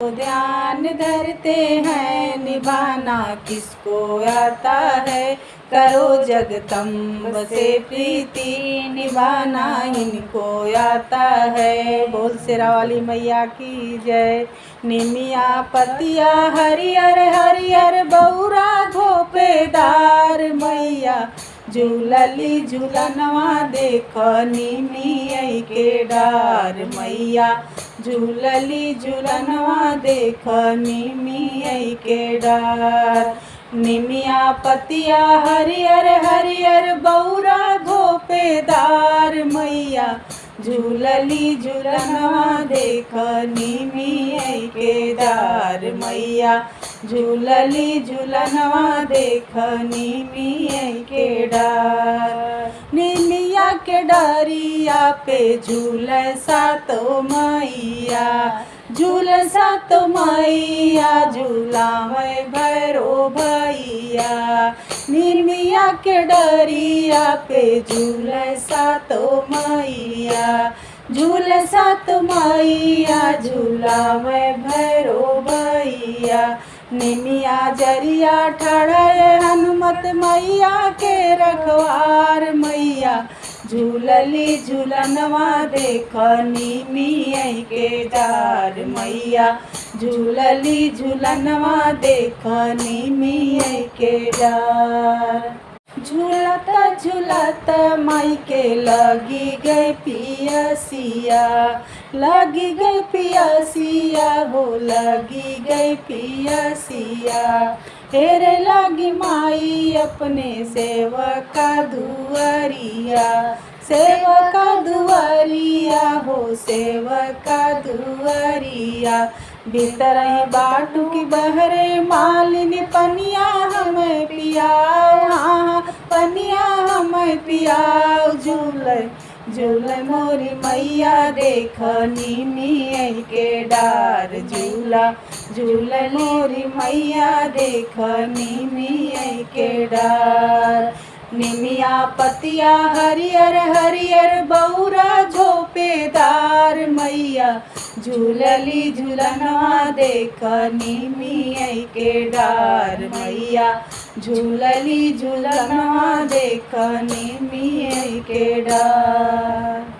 तो ध्यान धरते हैं निभाना किसको आता है। करो जगदम्ब से प्रीति निभाना इनको आता है। बोल शेरा वाली मैया की जय। निमिया पतिया हरियर हरियर बौरा घोपेदार मैया झूलली झूलनवा देख निमिया के डार मैया झूलली झूलनवा देख निमिया के डार। निमिया पतिया हरियर हरियर बौरा घोपेदार मैया झूलली झूलनवा देख निमिया के डार मैया झूलली झूलनवा देख निमिया के डार। निमिया के डरिया पे झूल सातो मैया झूल सातो मैया झूलावे भैरो भैया। निमिया के डरिया पे झूल सातो मैया झूल सातो मैया झूलावे भैरो भैया। निमिया जरिया ठड़े हनुमत मैया के रखवार मैया झूलली झूलनवा देख निमिया के डार मैया झूलली झूलनवा देख निमिया के डार। झूलता झूलता माई के लगी गई पियसिया लगी गई पियसिया हो लगी गई पियसिया। हेरे लगी माई अपने सेवका दुआरिया सेवका दुआरिया हो सेवका दुआरिया। भीतर ही बाटू की बहरे मालिनी पनिया हमें पियाओ हाँ पनिया हमें पियाओ। झूले झूले मोरी मैया देख निमिया के डार झूला झूले मोरी मैया देख निमिया के डार। निमिया पतिया हरियर हरियर बौरा झोपेदार मैया झूलली झूलनवा देख निमिया के डार मैया झूलली झूलनवा देख निमिया के डार।